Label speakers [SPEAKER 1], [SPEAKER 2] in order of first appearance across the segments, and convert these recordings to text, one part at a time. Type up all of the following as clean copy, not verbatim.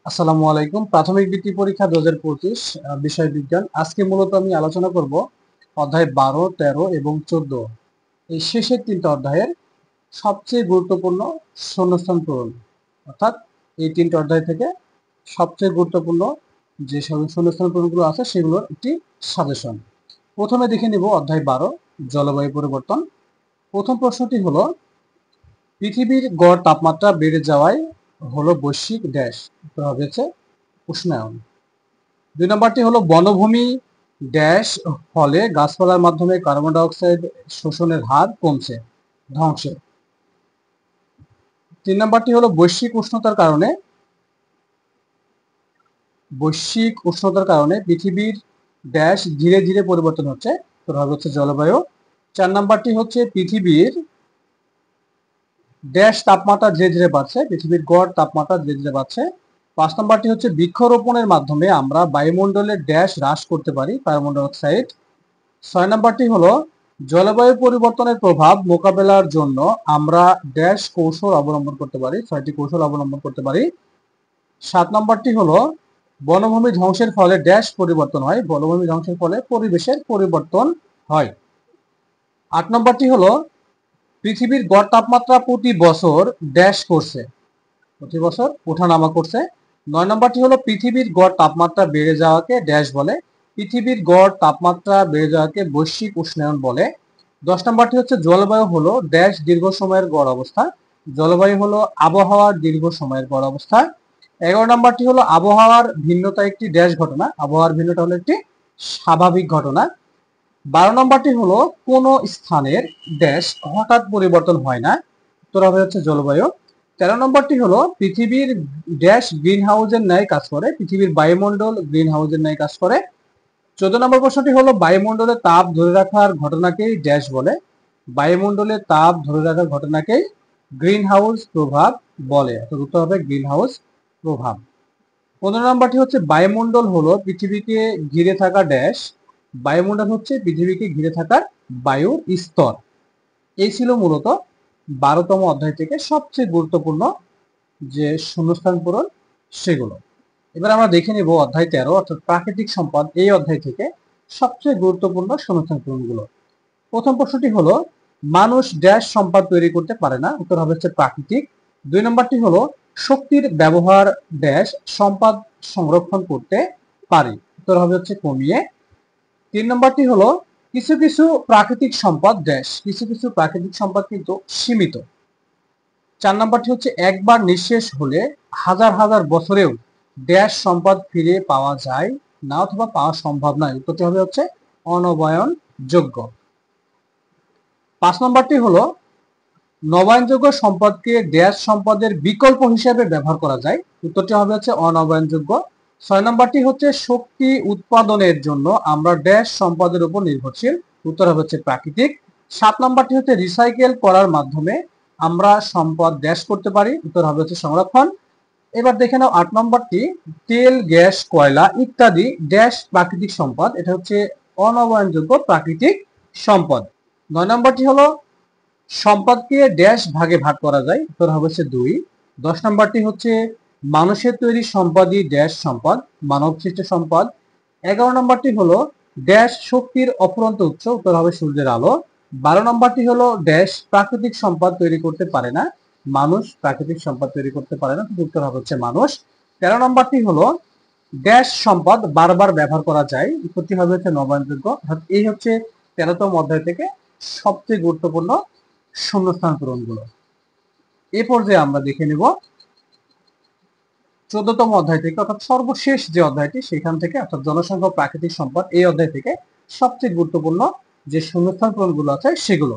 [SPEAKER 1] আসসালামু আলাইকুম। প্রাথমিক বৃত্তি পরীক্ষা 2025 বিষয় বিজ্ঞান। আজকে মূলত আমি আলোচনা করব অধ্যায় 12, 13 এবং 14 এই শেষের তিনটা অধ্যায়ের সবচেয়ে গুরুত্বপূর্ণ শূন্যস্থান পূরণ। অর্থাৎ এই তিনটা অধ্যায় থেকে সবচেয়ে গুরুত্বপূর্ণ যে শূন্যস্থান পূরণগুলো আছে সেগুলোর একটি সাজেশন। প্রথমে দেখে নেব অধ্যায় 12 জলবায়ু পরিবর্তন। প্রথম প্রশ্নটি হলো পৃথিবীর গড় তাপমাত্রা বেড়ে যাওয়ায় হলো বৈশ্বিক ড্যাশ। উত্তর হবে হচ্ছে উষ্ণায়ন। 2 নম্বরটি হলো বনভূমি ড্যাশ ফলে গাছপালার মাধ্যমে কার্বন ডাই অক্সাইড শোষণের হার কমছে, ধ্বংসে। 3 নম্বরটি হলো বৈশ্বিক উষ্ণতার কারণে পৃথিবীর ড্যাশ ধীরে ধীরে পরিবর্তন হচ্ছে, উত্তর হবে হচ্ছে জলবায়ু। 4 নম্বরটি হচ্ছে পৃথিবীর ড্যাশ তাপমাত্রা ধীরে ধীরে বাড়ছে, পৃথিবীর গড় তাপমাত্রা ধীরে ধীরে বাড়ছে। 5 নম্বরটি হচ্ছে বৃক্ষরোপণের মাধ্যমে আমরা বায়ুমণ্ডলের ড্যাশ হ্রাস করতে পারি, কার্বন ডাই অক্সাইড। 6 নম্বরটি হলো জলবায়ু পরিবর্তনের প্রভাব মোকাবেলার জন্য আমরা ড্যাশ কৌশল অবলম্বন করতে পারি, 6টি কৌশল অবলম্বন করতে পারি। 7 নম্বরটি হলো বনভূমি ধ্বংসের ফলে ড্যাশ পরিবর্তন হয়, বনভূমি ধ্বংসের ফলে পরিবেশের পরিবর্তন হয়। 8 নম্বরটি হলো পৃথিবীর গড় তাপমাত্রা প্রতি বছর ড্যাশ করছে, প্রতি বছর ওঠানামা করছে। 9 নম্বরটি হলো পৃথিবীর গড় তাপমাত্রা বেড়ে যাওয়াকে ড্যাশ বলে, পৃথিবীর গড় তাপমাত্রা বেড়ে যাওয়াকে বৈশ্বিক উষ্ণায়ন বলে। 10 নম্বরটি হচ্ছে জলবায়ু হলো ড্যাশ দীর্ঘ সময়ের গড় অবস্থা, জলবায়ু হলো আবহাওয়ার দীর্ঘ সময়ের গড় অবস্থা। 11 নম্বরটি হলো আবহাওয়ার ভিন্নতা একটি ড্যাশ ঘটনা, আবহাওয়ার ভিন্নতা হলো একটি স্বাভাবিক ঘটনা। 12 নম্বরটি হলো কোন স্থানের ড্যাশ হঠাৎ পরিবর্তন হয় না, উত্তর হবে হচ্ছে জলবায়ু। 13 নম্বরটি হলো পৃথিবীর ড্যাশ গ্রিন হাউসের ন্যায় কাজ করে, পৃথিবীর বায়ুমণ্ডল গ্রিন হাউসের ন্যায় কাজ করে। 14 নম্বর প্রশ্নটি হলো বায়ুমণ্ডলে তাপ ধরে রাখার ঘটনাকেই ড্যাশ বলে, বায়ুমণ্ডলে তাপ ধরে রাখার ঘটনাকেই গ্রিন হাউস প্রভাব বলে, অর্থাৎ উত্তর হবে গ্রিন হাউস প্রভাব। 15 নম্বরটি হচ্ছে বায়ুমণ্ডল হলো পৃথিবীকে ঘিরে থাকা ড্যাশ, বায়ুমণ্ডল হচ্ছে পৃথিবীকে ঘিরে থাকা বায়ুর স্তর। এই ছিল মূলত 12তম অধ্যায় থেকে সবচেয়ে গুরুত্বপূর্ণ যে শূন্যস্থান পূরণ সেগুলো। এবার আমরা দেখে নেব অধ্যায় 13 অর্থাৎ প্রাকৃতিক সম্পদ, এই অধ্যায় থেকে সবচেয়ে গুরুত্বপূর্ণ শূন্যস্থান পূরণগুলো। প্রথম প্রশ্নটি হলো মানুষ ড্যাশ সম্পদ তৈরি করতে পারে না, উত্তর হবে হচ্ছে প্রাকৃতিক। 2 নম্বরটি হলো শক্তির ব্যবহার ড্যাশ সম্পদ সংরক্ষণ করতে পারে, উত্তর হবে হচ্ছে কমিয়ে। 3 নম্বরটি হলো কিছু কিছু প্রাকৃতিক সম্পদ ড্যাশ, কিছু কিছু প্রাকৃতিক সম্পদ কিন্তু সীমিত। 4 নম্বরটি হচ্ছে একবার নিঃশেষ হলে হাজার হাজার বছরেও ড্যাশ সম্পদ ফিরে পাওয়া যায় না অথবা পাওয়া সম্ভব নয়, উত্তরটি হবে হচ্ছে অনবায়নযোগ্য। 5 নম্বরটি হলো নবায়নযোগ্য সম্পদকে ড্যাশ সম্পদের বিকল্প হিসেবে ব্যবহার করা যায়, উত্তরটি হবে হচ্ছে অনবায়নযোগ্য। 6 নম্বরটি হচ্ছে শক্তি উৎপাদনের জন্য আমরা ড্যাশ সম্পদের উপর নির্ভরশীল, উত্তর হবে হচ্ছে প্রাকৃতিক। 7 নম্বরটি হচ্ছে রিসাইকেল করার মাধ্যমে আমরা সম্পদ ড্যাশ করতে পারি, উত্তর হবে হচ্ছে সংরক্ষণ। এবার দেখে নাও 8 নম্বরটি তেল, গ্যাস, কয়লা ইত্যাদি ড্যাশ প্রাকৃতিক সম্পদ, এটা হচ্ছে অনবায়নযোগ্য প্রাকৃতিক সম্পদ। 9 নম্বরটি হলো সম্পদকে ড্যাশ ভাগে ভাগ করা যায়, উত্তর হবে হচ্ছে 2। 10 নম্বরটি হচ্ছে মানুষের তৈরি সম্পদই ড্যাশ সম্পদ, মানব সৃষ্ট সম্পদ। 11 নম্বরটি হলো ড্যাশ শক্তির অফুরন্ত উৎস, উত্তর হবে সূর্যের আলো। 12 নম্বরটি হলো ড্যাশ প্রাকৃতিক সম্পদ তৈরি করতে পারে না, মানুষ প্রাকৃতিক সম্পদ তৈরি করতে পারে না, উত্তর হবে হচ্ছে মানুষ। 13 নম্বরটি হলো ড্যাশ সম্পদ বারবার ব্যবহার করা যায়, উত্তরটি হবে হচ্ছে নবায়নযোগ্য। এই হচ্ছে 13তম অধ্যায় থেকে সবচেয়ে গুরুত্বপূর্ণ শূন্যস্থান পূরণগুলো। এ পর্যায়ে আমরা দেখে নেব 14তম অধ্যায় থেকে, অর্থাৎ সর্বশেষ যে অধ্যায়টি সেখান থেকে, অর্থাৎ জনসংখ্যা প্রাকৃতিক সম্পদ, এই অধ্যায় থেকে সবচেয়ে গুরুত্বপূর্ণ যে শূন্যস্থান পূরণগুলো আছে সেগুলো।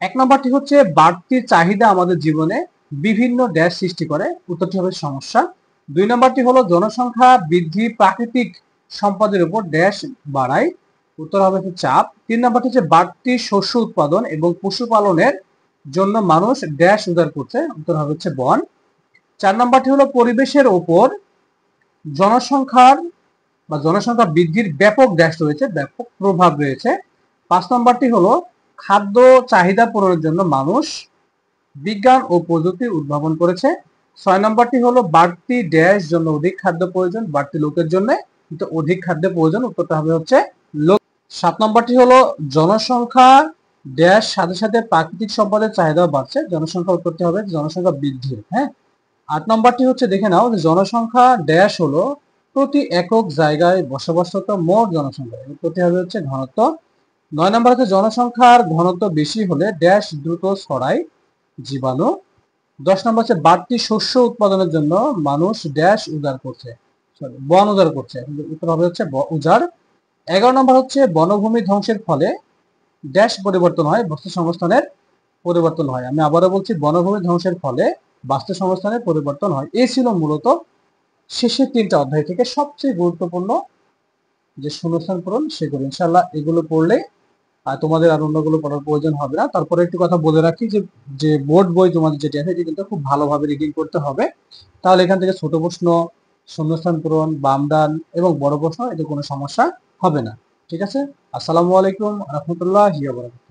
[SPEAKER 1] 1 নম্বরটি হচ্ছে বাড়তি চাহিদা আমাদের জীবনে বিভিন্ন ড্যাশ সৃষ্টি করে, উত্তরটি হবে সমস্যা। 2 নম্বরটি হলো জনসংখ্যা বৃদ্ধি প্রাকৃতিক সম্পদের উপর ড্যাশ বাড়ায়, উত্তর হবে হচ্ছে চাপ। 3 নম্বরটি হচ্ছে বাড়তি শস্য উৎপাদন এবং পশুপালনের জন্য মানুষ ড্যাশ উজাড় করছে, উত্তর হবে হচ্ছে বন। 4 নম্বরটি হলো পরিবেশের উপর জনসংখ্যার জনসংখ্যা বৃদ্ধির ব্যাপক ড্যাশ রয়েছে, ব্যাপক প্রভাব রয়েছে। 5 নম্বরটি হলো খাদ্য চাহিদা পূরণের জন্য মানুষ বিজ্ঞান ও প্রযুক্তি উদ্ভাবন করেছে। 6 নম্বরটি হলো বাড়তি ড্যাশ জন্য অধিক খাদ্য প্রয়োজন, বাড়তি লোকের জন্য কিন্তু অধিক খাদ্য প্রয়োজন, উত্তরটা হবে হচ্ছে লোক। 7 নম্বরটি হলো জনসংখ্যা ড্যাশ সাথে সাথে প্রাকৃতিক সম্পদের চাহিদা বাড়ছে, জনসংখ্যা উত্তরটি হবে জনসংখ্যা বৃদ্ধি। হ্যাঁ, 8 নম্বরটি হচ্ছে দেখে নাও যে জনসংখ্যা ড্যাশ হলো প্রতি একক জায়গায় বসবাসরত মোট জনসংখ্যা, উত্তরটি হবে হচ্ছে ঘনত্ব। 9 নম্বর হচ্ছে জনসংখ্যার ঘনত্ব বেশি হলে ড্যাশ দ্রুত ছড়ায়, জীবাণু। 10 নম্বর হচ্ছে বাড়তি শস্য উৎপাদনের জন্য মানুষ ড্যাশ উজাড় করছে, সরি বন উজাড় করছে, উত্তর হবে হচ্ছে উজাড়। 11 নম্বর হচ্ছে বনভূমি ধ্বংসের ফলে ড্যাশ পরিবর্তন হয়, বাস্তুসংস্থানের পরিবর্তন হয়। আমি আবারও বলছি, বনভূমি ধ্বংসের ফলে বাস্তুসংস্থানের পরিবর্তন হয়। এই ছিল মূলত শেষের 3টা অধ্যায় থেকে সবচেয়ে গুরুত্বপূর্ণ যে শূন্যস্থান পূরণ সেগুলো। ইনশাআল্লাহ এগুলো পড়লে আর তোমাদের আর অন্যগুলো পড়ার প্রয়োজন হবে না। তারপরে একটু কথা বলে রাখি যে যে বোর্ড বই তোমাদের যেটি আছে এটি কিন্তু খুব ভালোভাবে রিডিং করতে হবে, তাহলে এখান থেকে ছোট প্রশ্ন, শূন্যস্থান পূরণ, বাম ডান এবং বড় প্রশ্ন, এতে কোনো সমস্যা হবে না। ঠিক আছে। আসসালামু আলাইকুম রহমতুল্লাহি ওয়া বারাকাতুহু।